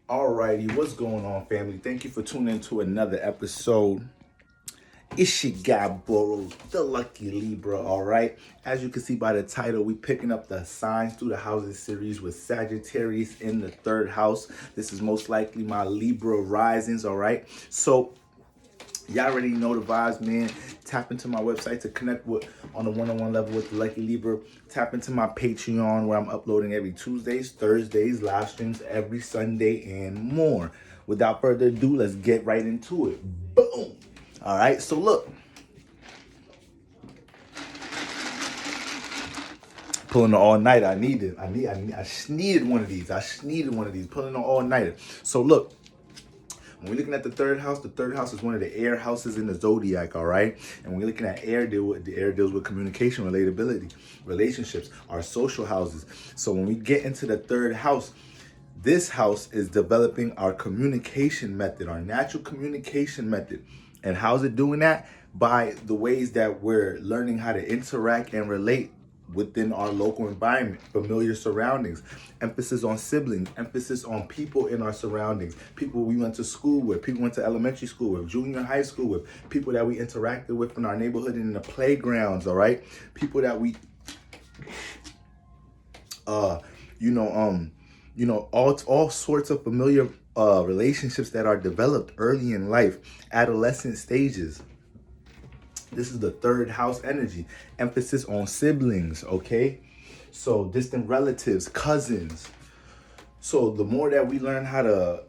Alrighty, what's going on, family? Thank you for tuning in to another episode. It's your guy Burrow, the lucky Libra. All right, as you can see by the title, we picking up the signs through the houses series with Sagittarius in the third house. This is most likely my Libra risings. All right, so y'all already know the vibes, man. Tap into my website to connect with on a one-on-one level with the Lucky Libra. Tap into my Patreon where I'm uploading every Tuesdays, Thursdays, live streams every Sunday, and more. Without further ado, let's get right into it. Boom. All right. So look, pulling the all nighter. I needed one of these. Pulling the all nighter. So look. When we're looking at the third house is one of the air houses in the zodiac, all right? And when we're looking at air, the air deals with communication, relatability, relationships, our social houses. So when we get into the third house, this house is developing our communication method, our natural communication method. And how's it doing that? By the ways that we're learning how to interact and relate within our local environment, familiar surroundings, emphasis on siblings, emphasis on people in our surroundings, people we went to school with, people we went to elementary school with, junior high school with, people that we interacted with in our neighborhood and in the playgrounds, all right? People that we, all sorts of familiar relationships that are developed early in life, adolescent stages. This is the third house energy. Emphasis on siblings, okay? So distant relatives, cousins. So the more that we learn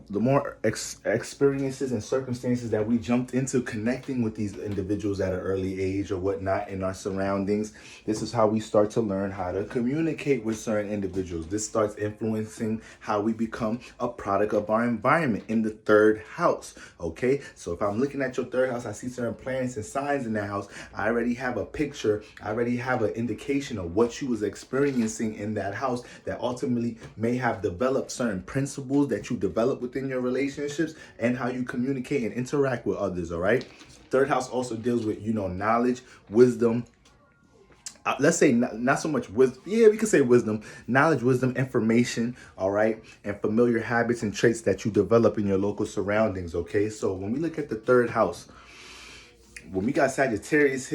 the more experiences and circumstances that we jumped into connecting with these individuals at an early age or whatnot in our surroundings, this is how we start to learn how to communicate with certain individuals. This starts influencing how we become a product of our environment in the third house, okay? So if I'm looking at your third house, I see certain planets and signs in that house. I already have a picture. I already have an indication of what you was experiencing in that house that ultimately may have developed certain principles that you develop within your relationships and how you communicate and interact with others, all right? Third house also deals with, knowledge, wisdom. Let's say not so much wisdom. Yeah, we could say wisdom, knowledge, wisdom, information, all right? And familiar habits and traits that you develop in your local surroundings, okay? So when we look at the third house, when we got Sagittarius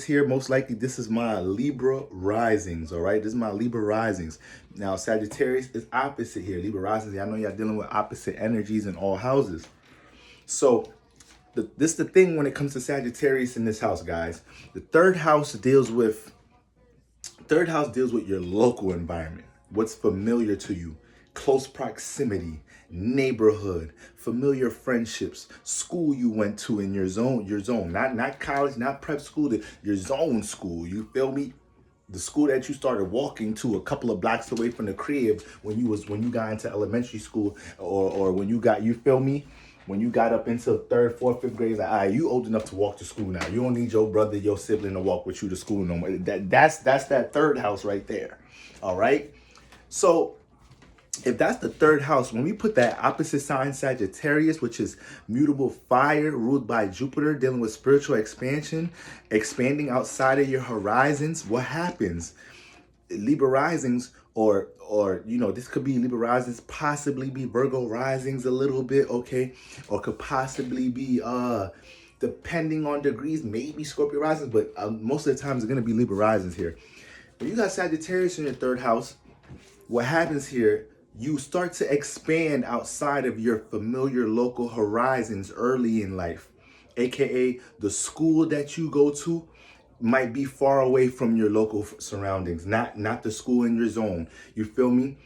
here, most likely this is my Libra risings, all right? This is my Libra risings. Now, Sagittarius is opposite here. Libra risings, I know y'all dealing with opposite energies in all houses. So this is the thing when it comes to Sagittarius in this house, guys. The third house deals with your local environment, what's familiar to you, close proximity, neighborhood, familiar friendships, school you went to in your zone, not college, not prep school, your zone school. You feel me? The school that you started walking to a couple of blocks away from the crib when you got into elementary school, or when you feel me? When you got up into third, fourth, fifth grade, like, all right, you old enough to walk to school now. You don't need your brother, your sibling to walk with you to school no more. That's that third house right there. All right. So if that's the third house, when we put that opposite sign Sagittarius, which is mutable fire ruled by Jupiter, dealing with spiritual expansion, expanding outside of your horizons, what happens? Libra risings, or this could be Libra risings, possibly be Virgo risings a little bit, okay? Or could possibly be depending on degrees, maybe Scorpio risings, but most of the time it's gonna be Libra risings here. When you got Sagittarius in your third house, what happens here, you start to expand outside of your familiar local horizons early in life, aka the school that you go to might be far away from your local surroundings, not the school in your zone. You feel me?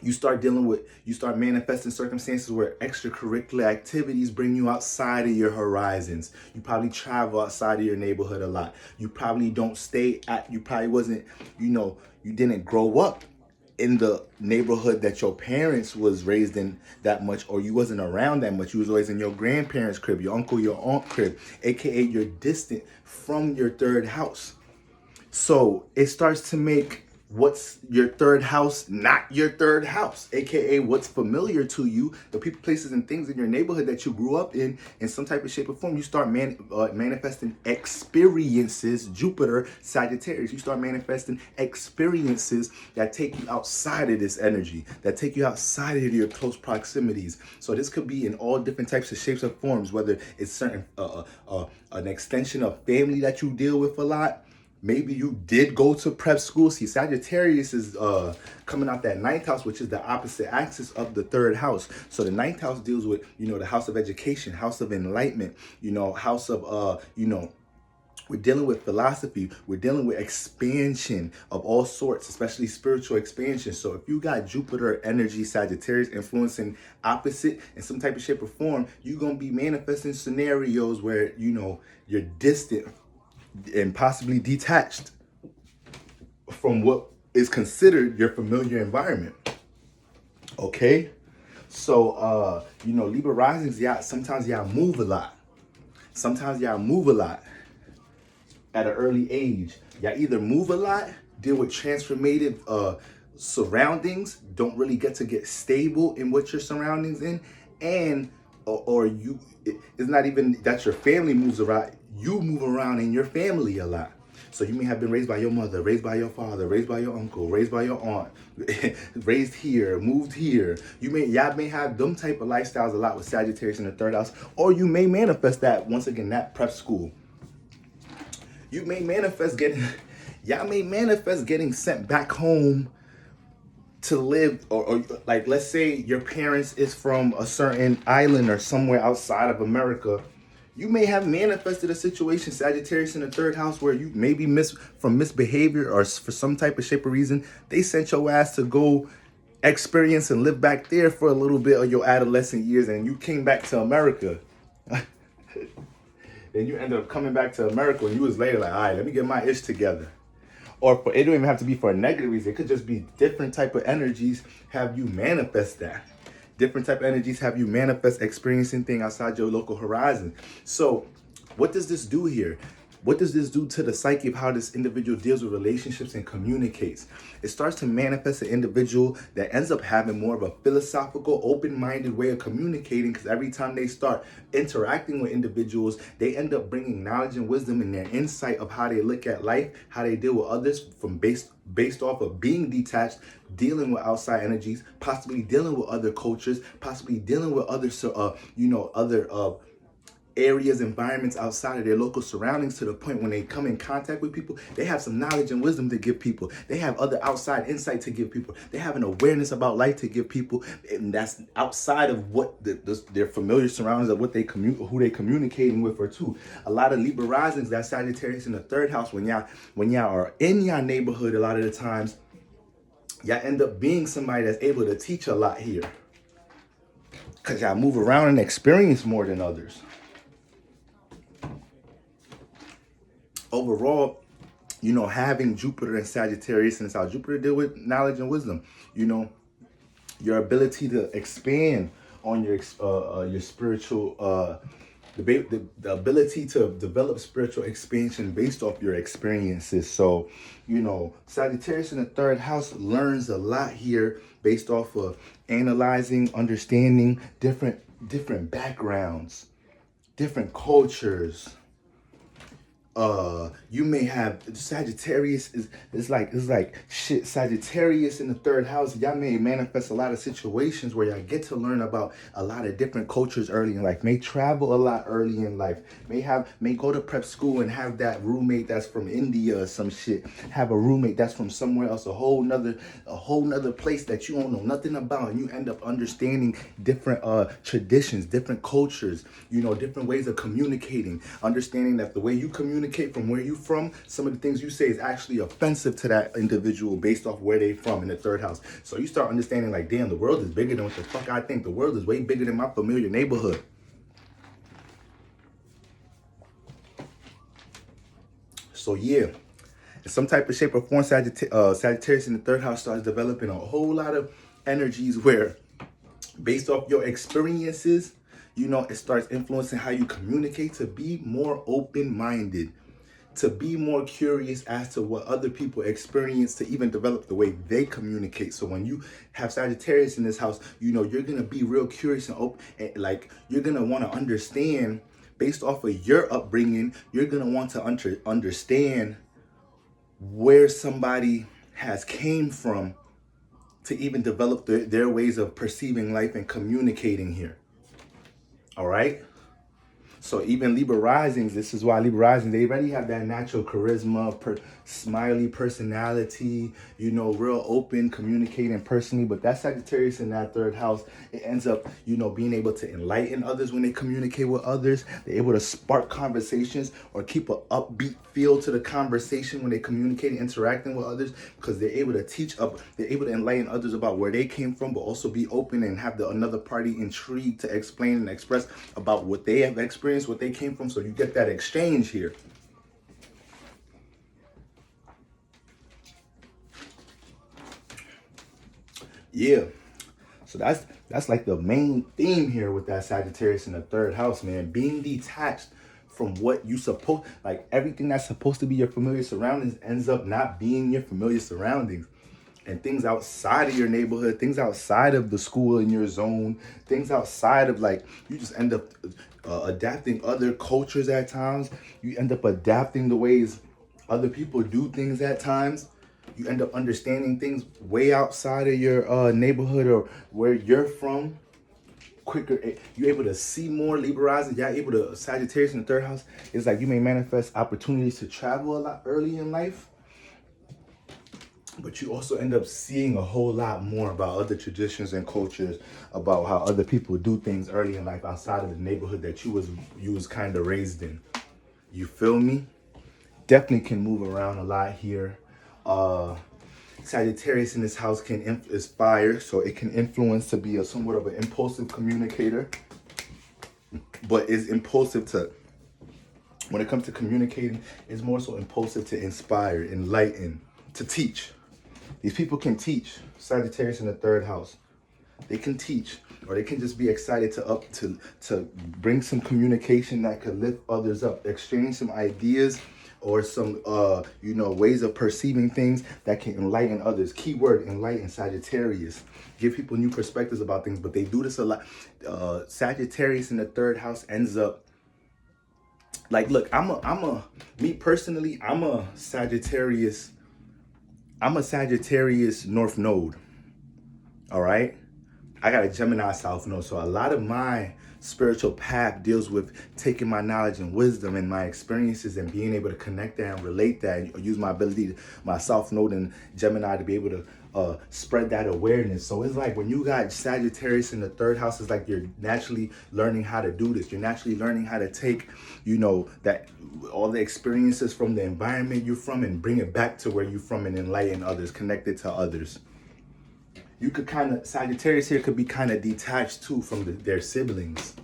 You start manifesting circumstances where extracurricular activities bring you outside of your horizons. You probably travel outside of your neighborhood a lot. You probably wasn't, you didn't grow up in the neighborhood that your parents was raised in that much, or you wasn't around that much. You was always in your grandparents' crib, your uncle, your aunt crib, aka you're distant from your third house. So it starts to make What's your third house not your third house, aka what's familiar to you, the people, places, and things in your neighborhood that you grew up in some type of shape or form. You start manifesting experiences. Jupiter Sagittarius, you start manifesting experiences that take you outside of this energy, that take you outside of your close proximities. So this could be in all different types of shapes or forms, whether it's certain an extension of family that you deal with a lot. Maybe you did go to prep school. See, Sagittarius is coming out that ninth house, which is the opposite axis of the third house. So the ninth house deals with, the house of education, house of enlightenment, house of, we're dealing with philosophy. We're dealing with expansion of all sorts, especially spiritual expansion. So if you got Jupiter energy, Sagittarius influencing opposite in some type of shape or form, you're going to be manifesting scenarios where, you're distant and possibly detached from what is considered your familiar environment. Okay? So, Libra risings, sometimes y'all move a lot. Sometimes y'all move a lot at an early age. Y'all either move a lot, deal with transformative surroundings, don't really get stable in what your surroundings in, and or you, it's not even that your family moves around, you move around in your family a lot. So you may have been raised by your mother, raised by your father, raised by your uncle, raised by your aunt, raised here, moved here. Y'all may have them type of lifestyles a lot with Sagittarius in the third house, or you may manifest that once again, that prep school. You may manifest getting sent back home to live, or like, let's say your parents is from a certain island or somewhere outside of America. You may have manifested a situation, Sagittarius in the third house, where you maybe from misbehavior or for some type of shape or reason, they sent your ass to go experience and live back there for a little bit of your adolescent years, and you came back to America. Then you ended up coming back to America and you was later like, all right, let me get my ish together. Or it don't even have to be for a negative reason. It could just be different type of energies have you manifest that. Different type of energies have you manifest experiencing things outside your local horizon. So what does this do here? What does this do to the psyche of how this individual deals with relationships and communicates? It starts to manifest an individual that ends up having more of a philosophical, open-minded way of communicating, because every time they start interacting with individuals, they end up bringing knowledge and wisdom and their insight of how they look at life, how they deal with others from based off of being detached, dealing with outside energies, possibly dealing with other cultures, possibly dealing with other, areas, environments outside of their local surroundings, to the point when they come in contact with people, they have some knowledge and wisdom to give people. They have other outside insight to give people. They have an awareness about life to give people, and that's outside of what their familiar surroundings of what who they communicating with or to. A lot of Libra risings, that Sagittarius in the third house, when y'all are in your neighborhood, a lot of the times, y'all end up being somebody that's able to teach a lot here, because y'all move around and experience more than others. Overall, having Jupiter and Sagittarius, and it's how Jupiter deal with knowledge and wisdom. Your ability to expand on your spiritual, the ability to develop spiritual expansion based off your experiences. So, Sagittarius in the third house learns a lot here based off of analyzing, understanding different backgrounds, different cultures. You may have Sagittarius is like shit. Sagittarius in the third house, y'all may manifest a lot of situations where y'all get to learn about a lot of different cultures early in life, may travel a lot early in life, may go to prep school and have that roommate that's from India or some shit, have a roommate that's from somewhere else, a whole nother place that you don't know nothing about, and you end up understanding different traditions, different cultures, different ways of communicating, understanding that the way you communicate from where you from, some of the things you say is actually offensive to that individual based off where they from in the third house. So you start understanding like, damn, the world is bigger than what the fuck I think. The world is way bigger than my familiar neighborhood. So yeah, in some type of shape or form, Sagittarius in the third house starts developing a whole lot of energies where, based off your experiences, it starts influencing how you communicate to be more open-minded, to be more curious as to what other people experience, to even develop the way they communicate. So when you have Sagittarius in this house, you know, you're going to be real curious and open, and like you're going to want to understand based off of your upbringing. You're going to want to understand where somebody has came from to even develop their ways of perceiving life and communicating here. All right. So even Libra risings, this is why Libra rising, they already have that natural charisma, smiley personality, you know, real open, communicating personally. But that Sagittarius in that third house, it ends up, you know, being able to enlighten others when they communicate with others. They're able to spark conversations or keep an upbeat feel to the conversation when they communicate and interacting with others, because they're able to they're able to enlighten others about where they came from, but also be open and have another party intrigued to explain and express about what they have experienced, what they came from. So you get that exchange here. Yeah. So that's like the main theme here with that Sagittarius in the third house, man. Being detached from what you like everything that's supposed to be your familiar surroundings ends up not being your familiar surroundings. And things outside of your neighborhood, things outside of the school in your zone, things outside of, like, you just end up adapting other cultures at times. You end up adapting the ways other people do things at times. You end up understanding things way outside of your neighborhood or where you're from quicker. You're able to see more. Libra rising, you're able to, Sagittarius in the third house, it's like you may manifest opportunities to travel a lot early in life. But you also end up seeing a whole lot more about other traditions and cultures, about how other people do things early in life outside of the neighborhood that you was kind of raised in. You feel me? Definitely can move around a lot here. Sagittarius in this house is fire, so it can influence to be somewhat of an impulsive communicator, but is impulsive to, when it comes to communicating, is more so impulsive to inspire, enlighten, to teach. These people can teach. Sagittarius in the third house, they can teach, or they can just be excited to bring some communication that could lift others up, exchange some ideas or some you know, ways of perceiving things that can enlighten others. Keyword enlighten, Sagittarius. Give people new perspectives about things, but they do this a lot. Sagittarius in the third house ends up, like, look, me personally, I'm a Sagittarius North Node. All right. I got a Gemini South Node. So a lot of my spiritual path deals with taking my knowledge and wisdom and my experiences and being able to connect that and relate that and use my ability, my South Node and Gemini, to be able to spread that awareness. So it's like when you got Sagittarius in the third house, it's like you're naturally learning how to do this. You're naturally learning how to take, you know, that all the experiences from the environment you're from and bring it back to where you're from and enlighten others, connect it to others. You could kind of, Sagittarius here could be kind of detached too from their siblings.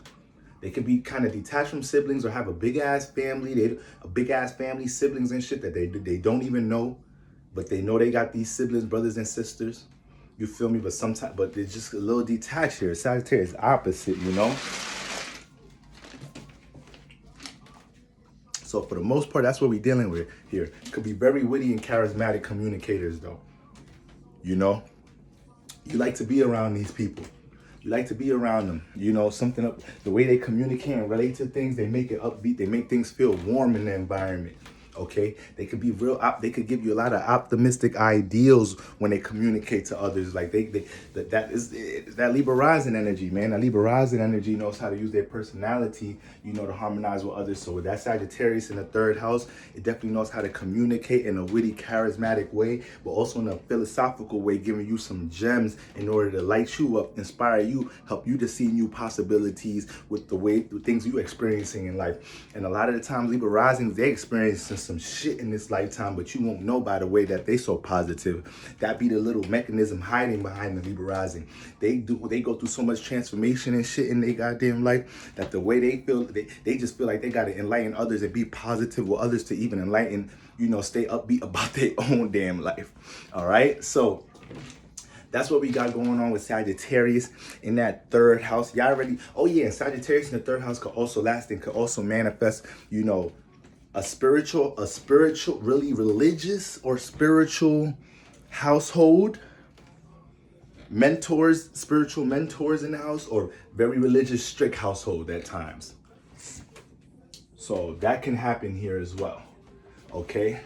They could be kind of detached from siblings or have a big ass family, siblings and shit that they don't even know, but they know they got these siblings, brothers and sisters. You feel me? But they're just a little detached here. Sagittarius is opposite, you know? So for the most part, that's what we're dealing with here. Could be very witty and charismatic communicators though. You know? You like to be around these people. You like to be around them. You know, something up, the way they communicate and relate to things, they make it upbeat. They make things feel warm in the environment. Okay, they could be they could give you a lot of optimistic ideals when they communicate to others. Like that is that Libra rising energy, man. That Libra rising energy knows how to use their personality, you know, to harmonize with others. So with that Sagittarius in the third house, it definitely knows how to communicate in a witty, charismatic way, but also in a philosophical way, giving you some gems in order to light you up, inspire you, help you to see new possibilities with the things you're experiencing in life. And a lot of the times, Libra risings, they experience some shit in this lifetime, but you won't know by the way that they so positive. That be the little mechanism hiding behind the Libra rising. They go through so much transformation and shit in their goddamn life that the way they feel, they just feel like they gotta enlighten others and be positive with others to even enlighten, you know, stay upbeat about their own damn life. All right, so that's what we got going on with Sagittarius in that third house. Y'all already, oh yeah, and Sagittarius in the third house could also manifest, you know, a spiritual, really religious or spiritual household, mentors, spiritual mentors in the house, or very religious, strict household at times. So that can happen here as well. Okay.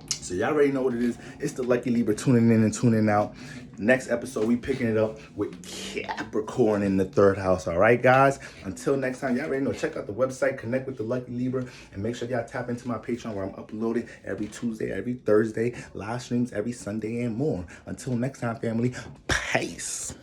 So y'all already know what it is. It's the Lucky Libra tuning in and tuning out. Next episode, we picking it up with Capricorn in the 3rd house. All right, guys? Until next time, y'all already know. Check out the website, connect with the Lucky Libra, and make sure y'all tap into my Patreon where I'm uploading every Tuesday, every Thursday, live streams every Sunday and more. Until next time, family, peace.